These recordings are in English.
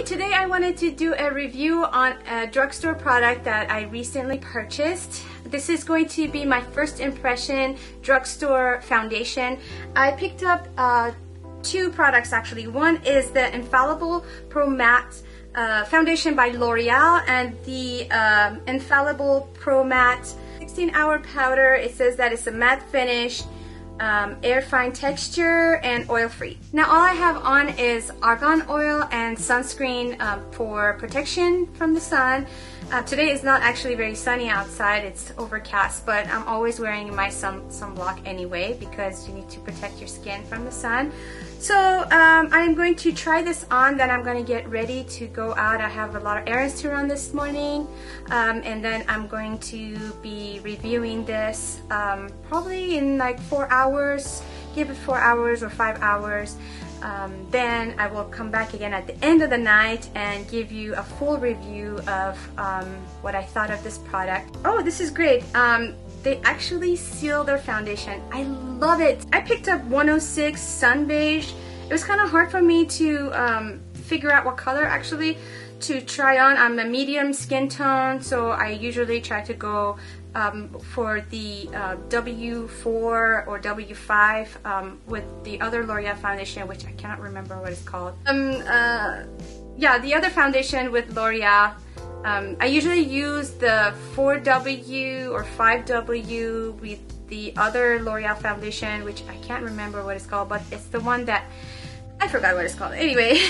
Okay, today I wanted to do a review on a drugstore product that I recently purchased. This is going to be my first impression drugstore foundation. I picked up two products actually. One is the Infallible Pro Matte foundation by L'Oreal, and the Infallible Pro Matte 16-hour powder. It says that it's a matte finish, air fine texture, and oil free. Now all I have on is argan oil and sunscreen for protection from the sun. Today is not actually very sunny outside, it's overcast, but I'm always wearing my sunblock anyway because you need to protect your skin from the sun. So I'm going to try this on, then I'm going to get ready to go out. I have a lot of errands to run this morning, and then I'm going to be reviewing this probably in like 4 hours, give it 4 hours or 5 hours. Then I will come back again at the end of the night and give you a full review of what I thought of this product. Oh, this is great. They actually seal their foundation. I love it. I picked up 106 Sun Beige. It was kind of hard for me to figure out what color actually to try on. I'm a medium skin tone, so I usually try to go for the W4 or W5 with the other L'Oreal foundation, which I cannot remember what it's called. Yeah, the other foundation with L'Oreal. I usually use the 4W or 5W with the other L'Oreal foundation, which I can't remember what it's called, but it's the one that I forgot what it's called. Anyway,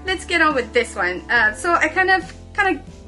let's get on with this one. So I kind of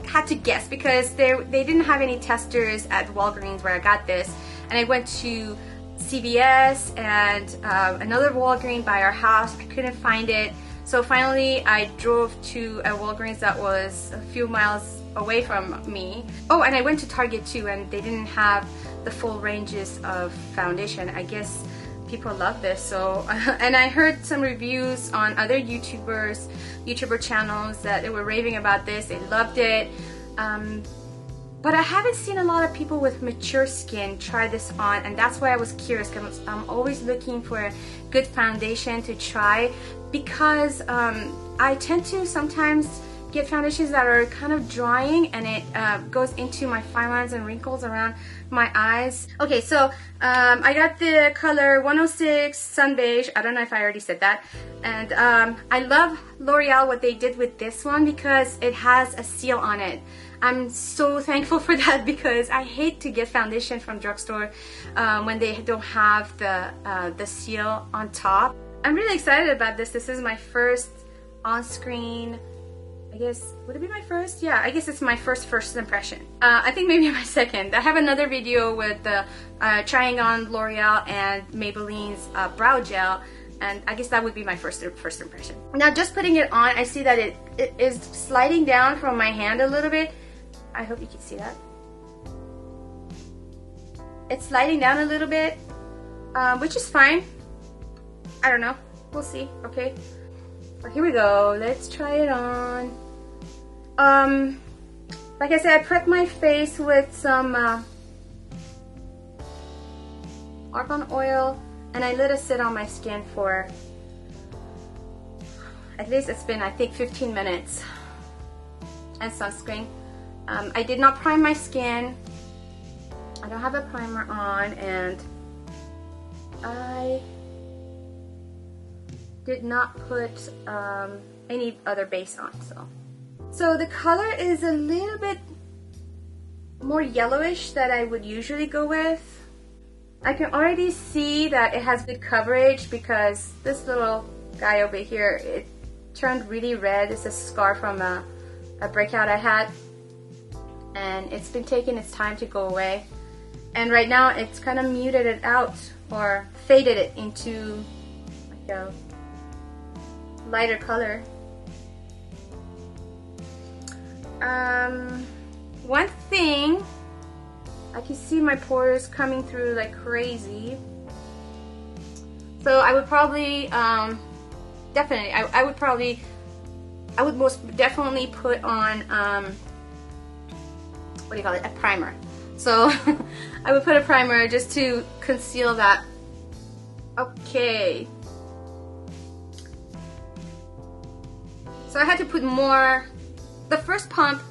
had to guess because they didn't have any testers at Walgreens where I got this, and I went to CVS and another Walgreens by our house. I couldn't find it, so finally I drove to a Walgreens that was a few miles away from me. Oh, and I went to Target too, and they didn't have the full ranges of foundation. I guess people love this. So and I heard some reviews on other YouTuber channels that they were raving about this. They loved it, but I haven't seen a lot of people with mature skin try this on, and that's why I was curious, because I'm always looking for a good foundation to try, because I tend to sometimes get foundations that are kind of drying, and it goes into my fine lines and wrinkles around my eyes. Okay, so I got the color 106 Sun Beige. I don't know if I already said that. And I love L'Oreal, what they did with this one, because it has a seal on it. I'm so thankful for that, because I hate to get foundation from drugstore when they don't have the seal on top. I'm really excited about this. This is my first on-screen, I guess, would it be my first? Yeah, I guess it's my first impression. I think maybe my second. I have another video with the trying on L'Oreal and Maybelline's brow gel, and I guess that would be my first impression. Now, just putting it on, I see that it is sliding down from my hand a little bit. I hope you can see that. It's sliding down a little bit, which is fine. I don't know. We'll see. Okay. But here we go. Let's try it on. Like I said, I prepped my face with some argan oil, and I let it sit on my skin for at least, it's been, I think, 15 minutes. And sunscreen. I did not prime my skin. I don't have a primer on, and I did not put any other base on. So the color is a little bit more yellowish than I would usually go with. I can already see that it has good coverage, because this little guy over here, it turned really red. It's a scar from a breakout I had, and it's been taking its time to go away. And right now it's kind of muted it out, or faded it into like a lighter color. One thing, I can see my pores coming through like crazy. So I would probably, definitely, I would most definitely put on, what do you call it, a primer. So I would put a primer just to conceal that. Okay. So I had to put more. The first pump,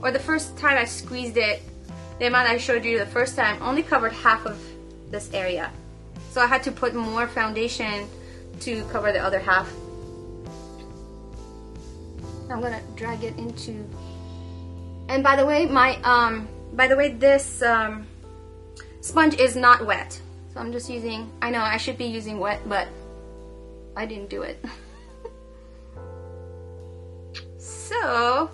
or the first time I squeezed it, the amount I showed you the first time only covered half of this area. So I had to put more foundation to cover the other half. I'm gonna drag it into. And by the way, this sponge is not wet. So I'm just using. I know I should be using wet, but I didn't do it. So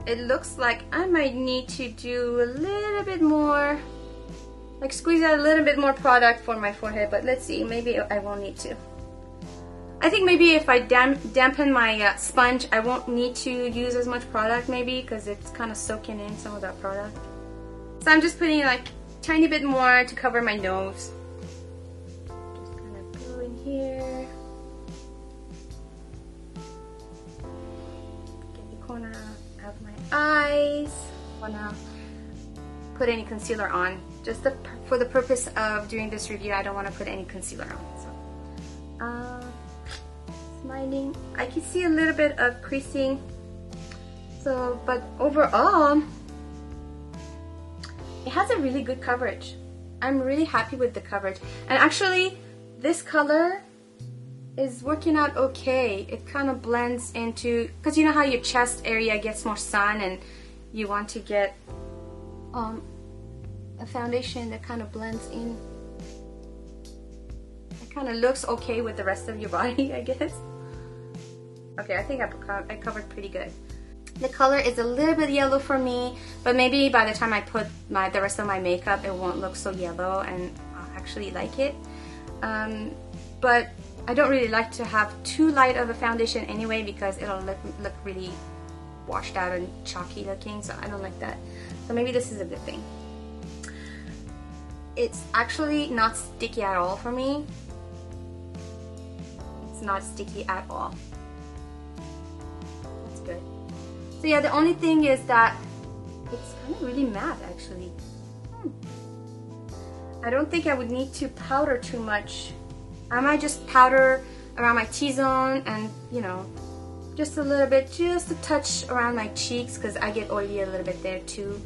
it looks like I might need to do a little bit more, like squeeze out a little bit more product for my forehead, but let's see, maybe I won't need to. I think maybe if I dampen my sponge, I won't need to use as much product maybe, because it's kind of soaking in some of that product. So I'm just putting like a tiny bit more to cover my nose. Just kind of go in here. Get the corner of my eyes. I wanna put any concealer on. Just for the purpose of doing this review, I don't want to put any concealer on. So, smiling. I can see a little bit of creasing. So, but overall, it has a really good coverage. I'm really happy with the coverage. And actually, this color is working out okay. It kind of blends into, because you know how your chest area gets more sun and you want to get a foundation that kind of blends in. It kind of looks okay with the rest of your body, I guess. Okay, I think I covered pretty good. The color is a little bit yellow for me, but maybe by the time I put the rest of my makeup, it won't look so yellow and I'll actually like it. But I don't really like to have too light of a foundation anyway, because it'll look really washed out and chalky looking, so I don't like that. So maybe this is a good thing. It's actually not sticky at all for me. It's not sticky at all. That's good. So yeah, the only thing is that it's kind of really matte actually. I don't think I would need to powder too much. I might just powder around my T-zone and, you know, just a little bit, just a touch around my cheeks, because I get oily a little bit there too.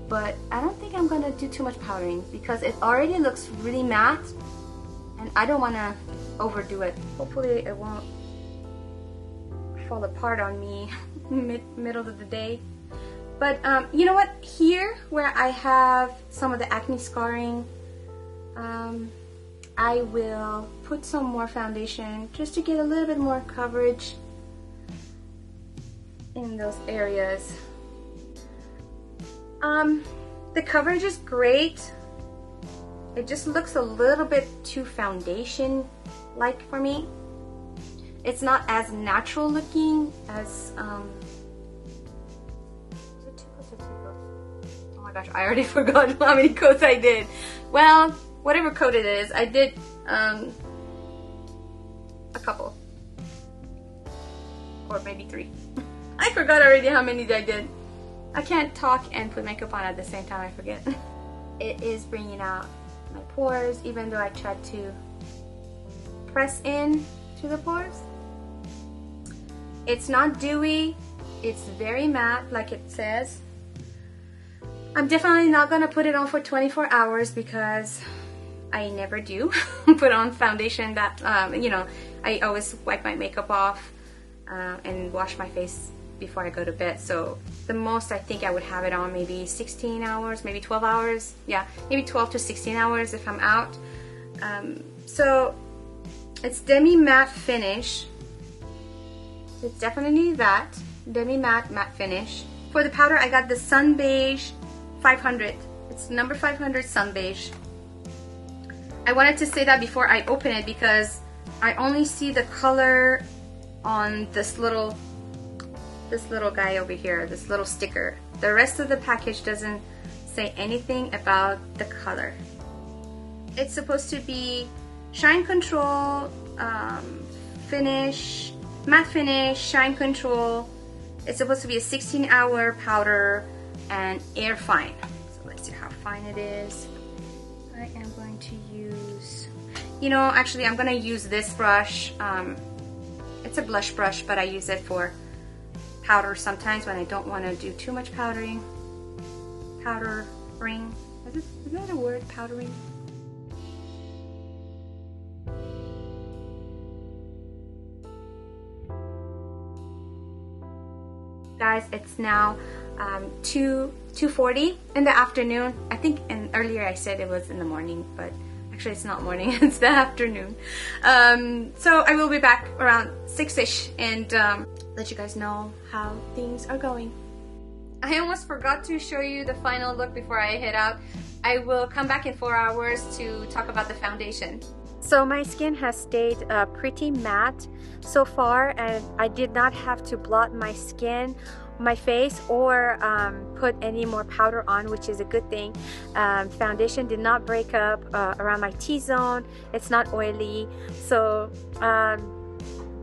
But I don't think I'm gonna do too much powdering because it already looks really matte and I don't wanna overdo it. Hopefully it won't fall apart on me middle of the day. But you know what, here where I have some of the acne scarring, I will put some more foundation just to get a little bit more coverage in those areas. The coverage is great. It just looks a little bit too foundation-like for me. It's not as natural looking as, is it 2 coats or 3 coats? Oh my gosh, I already forgot how many coats I did. Well, whatever coat it is, I did a couple. Or maybe 3. I forgot already how many I did. I can't talk and put makeup on at the same time, I forget. It is bringing out my pores, even though I tried to press in to the pores. It's not dewy, it's very matte like it says. I'm definitely not gonna put it on for 24 hours because I never do put on foundation that, you know, I always wipe my makeup off and wash my face before I go to bed. So the most I think I would have it on maybe 16 hours, maybe 12 hours. Yeah, maybe 12 to 16 hours if I'm out. So it's demi matte finish. It's definitely that demi matte finish. For the powder, I got the Sun Beige 500. It's number 500 Sun Beige. I wanted to say that before I open it because I only see the color on this little guy over here, this little sticker. The rest of the package doesn't say anything about the color. It's supposed to be shine control, finish, matte finish, shine control. It's supposed to be a 16-hour powder and air fine. So let's see how fine it is. I am going to use, You know, actually I'm gonna use this brush. It's a blush brush, but I use it for powder sometimes when I don't want to do too much powdering. Powdering. Is that a word? Powdering? Guys, it's now 2:40 in the afternoon. I think earlier I said it was in the morning, but actually it's not morning, it's the afternoon. So I will be back around 6-ish and let you guys know how things are going. I almost forgot to show you the final look before I head out. I will come back in 4 hours to talk about the foundation. So my skin has stayed pretty matte so far, and I did not have to blot my skin, my face, or put any more powder on, which is a good thing. Foundation did not break up around my T-zone. It's not oily, so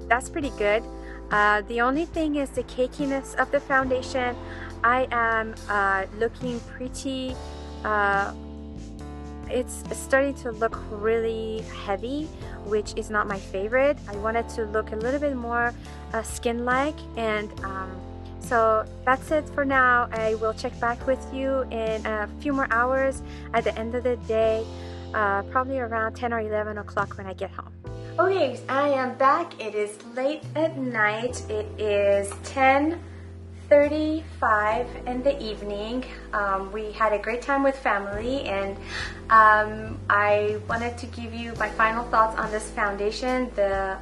that's pretty good. The only thing is the cakiness of the foundation. I am looking pretty, it's starting to look really heavy, which is not my favorite. I wanted to look a little bit more skin-like, and so that's it for now. I will check back with you in a few more hours at the end of the day, probably around 10 or 11 o'clock when I get home. Okay, I am back. It is late at night. It is 10:35 in the evening. We had a great time with family, and I wanted to give you my final thoughts on this foundation. The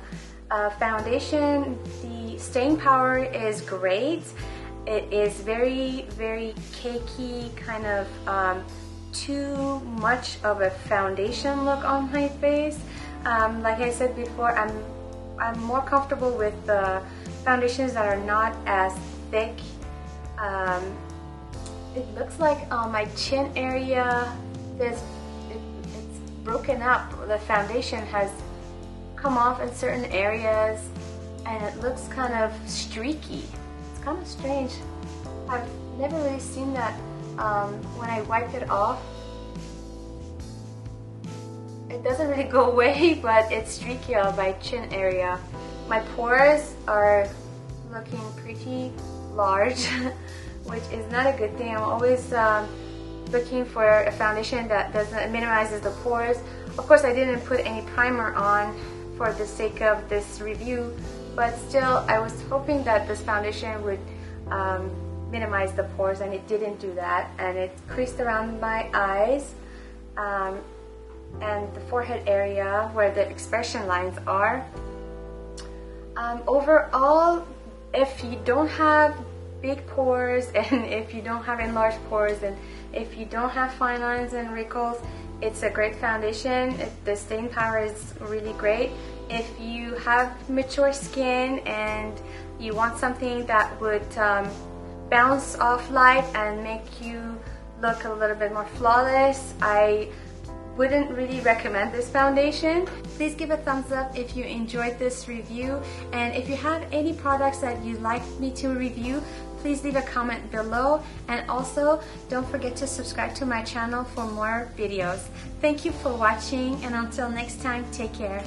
foundation, the staying power is great. It is very, very cakey, kind of too much of a foundation look on my face. Like I said before, I'm more comfortable with the foundations that are not as thick. It looks like on my chin area it's broken up. The foundation has come off in certain areas and it looks kind of streaky. It's kind of strange. I've never really seen that when I wipe it off. It doesn't really go away, but it's streaky on my chin area. My pores are looking pretty large, which is not a good thing. I'm always looking for a foundation that minimizes the pores. Of course, I didn't put any primer on for the sake of this review, but still, I was hoping that this foundation would minimize the pores, and it didn't do that, and it creased around my eyes and the forehead area where the expression lines are. Overall, if you don't have big pores, and if you don't have enlarged pores, and if you don't have fine lines and wrinkles, it's a great foundation. The staying power is really great. If you have mature skin and you want something that would bounce off light and make you look a little bit more flawless, I wouldn't really recommend this foundation. Please give a thumbs up if you enjoyed this review, and if you have any products that you'd like me to review, please leave a comment below, and also don't forget to subscribe to my channel for more videos. Thank you for watching, and until next time, take care.